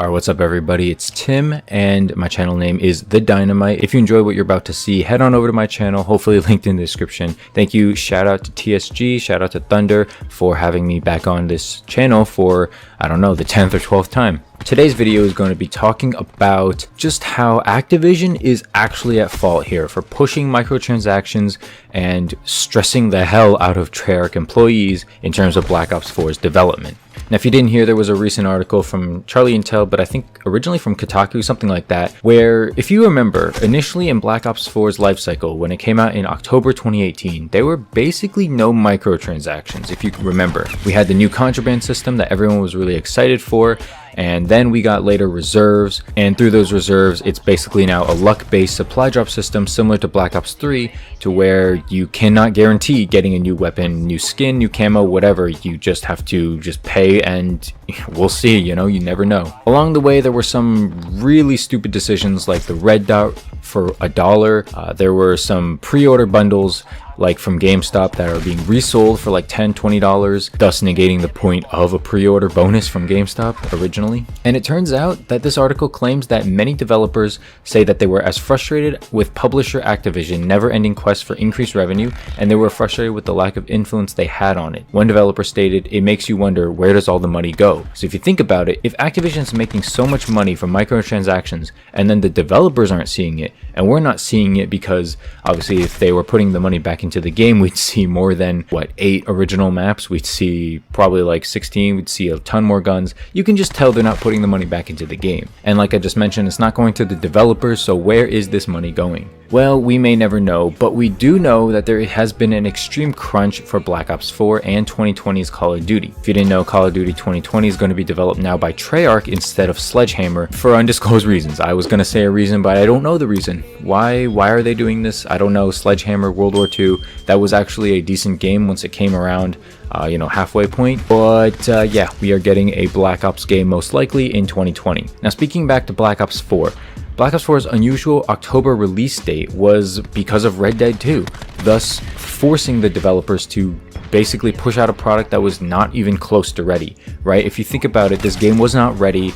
Alright, what's up everybody? It's Tim and my channel name is The Dynamite. If you enjoy what you're about to see, head on over to my channel, hopefully linked in the description. Thank you, shout out to TSG, shout out to Thunder for having me back on this channel for, I don't know, the 10th or 12th time. Today's video is going to be talking about just how Activision is actually at fault here for pushing microtransactions and stressing the hell out of Treyarch employees in terms of Black Ops 4's development. Now, if you didn't hear, there was a recent article from Charlie Intel, but I think originally from Kotaku, something like that, where if you remember, initially in Black Ops 4's lifecycle, when it came out in October 2018, there were basically no microtransactions. If you remember, we had the new contraband system that everyone was really excited for, and then we got later reserves, and through those reserves it's basically now a luck-based supply drop system similar to Black Ops 3, to where you cannot guarantee getting a new weapon, new skin, new camo, whatever. You just have to pay, and we'll see, you know, you never know. Along the way there were some really stupid decisions like the red dot for $1. There were some pre-order bundles like from GameStop that are being resold for like $10-$20, thus negating the point of a pre-order bonus from GameStop originally. And it turns out that this article claims that many developers say that they were as frustrated with publisher Activision never-ending quest for increased revenue, and they were frustrated with the lack of influence they had on it. One developer stated, "It makes you wonder, where does all the money go?" So if you think about it, if Activision is making so much money from microtransactions and then the developers aren't seeing it, and we're not seeing it because obviously if they were putting the money back into the game, we'd see more than 8 original maps, we'd see probably like 16, we'd see a ton more guns. You can just tell they're not putting the money back into the game. And like I just mentioned, it's not going to the developers, so where is this money going? Well, we may never know, but we do know that there has been an extreme crunch for Black Ops 4 and 2020's Call of Duty. If you didn't know, Call of Duty 2020 is going to be developed now by Treyarch instead of Sledgehammer for undisclosed reasons. I was going to say a reason, but I don't know the reason. Why are they doing this? I don't know. Sledgehammer World War II, that was actually a decent game once it came around, halfway point. But yeah, we are getting a Black Ops game most likely in 2020. Now, speaking back to Black Ops 4, Black Ops 4's unusual October release date was because of Red Dead 2, thus forcing the developers to basically push out a product that was not even close to ready, right? If you think about it, this game was not ready.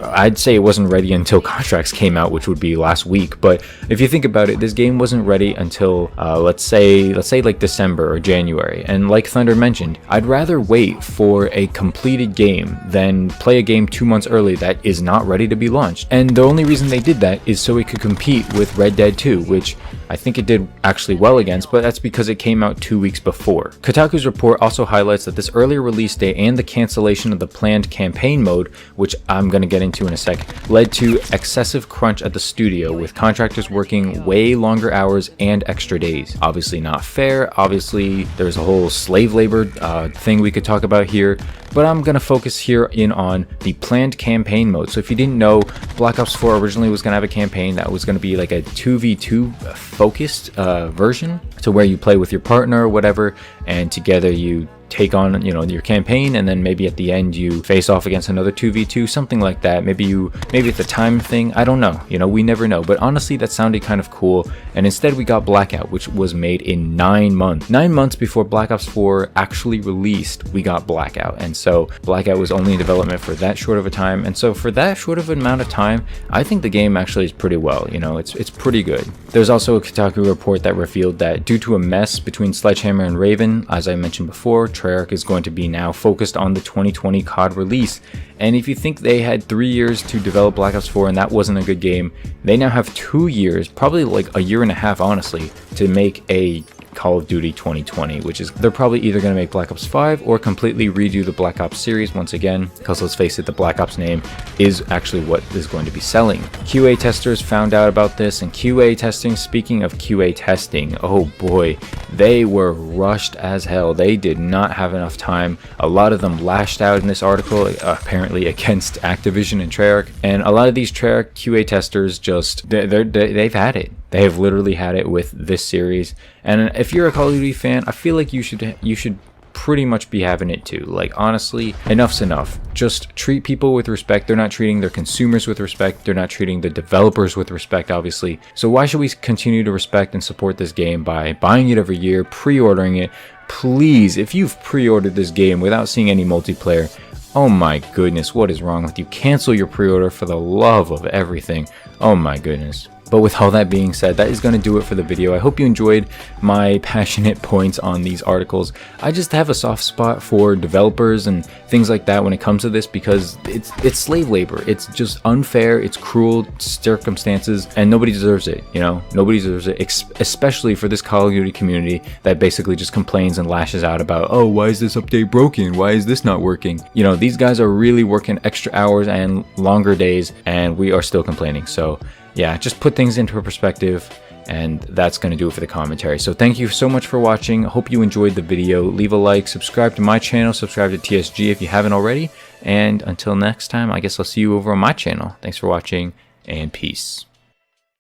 I'd say it wasn't ready until contracts came out, which would be last week. But if you think about it, this game wasn't ready until let's say like December or January. And like Thunder mentioned, I'd rather wait for a completed game than play a game 2 months early that is not ready to be launched. And the only reason they did that is so it could compete with Red Dead 2, which I think it did actually well against, but that's because it came out 2 weeks before. Kotaku's report also highlights that this earlier release date and the cancellation of the planned campaign mode, which I'm going to get into in a sec, led to excessive crunch at the studio, with contractors working way longer hours and extra days. Obviously not fair. Obviously there's a whole slave labor thing we could talk about here, but I'm going to focus here in on the planned campaign mode. So if you didn't know, Black Ops 4 originally was going to have a campaign that was going to be like a 2v2 focused version, to where you play with your partner or whatever, and together you take on your campaign, and then maybe at the end you face off against another 2v2, something like that. Maybe it's a time thing, I don't know, we never know. But honestly, that sounded kind of cool. And instead we got Blackout, which was made in 9 months. 9 months before Black Ops 4 actually released, we got Blackout. And so Blackout was only in development for that short of a time, and so for that short of an amount of time, I think the game actually is pretty well. It's pretty good. There's also a Kotaku report that revealed that due to a mess between Sledgehammer and Raven, as I mentioned before, Treyarch is going to be now focused on the 2020 COD release. And if you think they had 3 years to develop Black Ops 4 and that wasn't a good game, they now have 2 years, probably like a year and a half honestly, to make a Call of Duty 2020, which is, they're probably either going to make Black Ops 5 or completely redo the Black Ops series once again, because let's face it, the Black Ops name is actually what is going to be selling. QA testers found out about this, and QA testing, speaking of QA testing, oh boy, they were rushed as hell. They did not have enough time. A lot of them lashed out in this article, apparently against Activision and Treyarch, and a lot of these Treyarch QA testers just, they've had it. They have literally had it with this series. And if you're a Call of Duty fan, I feel like you should pretty much be having it too. Like, honestly, enough's enough. Just treat people with respect. They're not treating their consumers with respect. They're not treating the developers with respect, obviously. So why should we continue to respect and support this game by buying it every year, pre-ordering it? Please, if you've pre-ordered this game without seeing any multiplayer, Oh my goodness, what is wrong with you? Cancel your pre-order for the love of everything. Oh my goodness. But with all that being said, that is going to do it for the video. I hope you enjoyed my passionate points on these articles. I just have a soft spot for developers and things like that when it comes to this, because it's slave labor. It's just unfair, it's cruel circumstances, and nobody deserves it, you know? Nobody deserves it, especially for this Call of Duty community that basically just complains and lashes out about, oh, why is this update broken? Why is this not working? You know, these guys are really working extra hours and longer days, and we are still complaining. So yeah, just put things into perspective, and that's going to do it for the commentary. So thank you so much for watching. I hope you enjoyed the video. Leave a like, subscribe to my channel, subscribe to TSG if you haven't already, and until next time, I guess I'll see you over on my channel. Thanks for watching, and peace.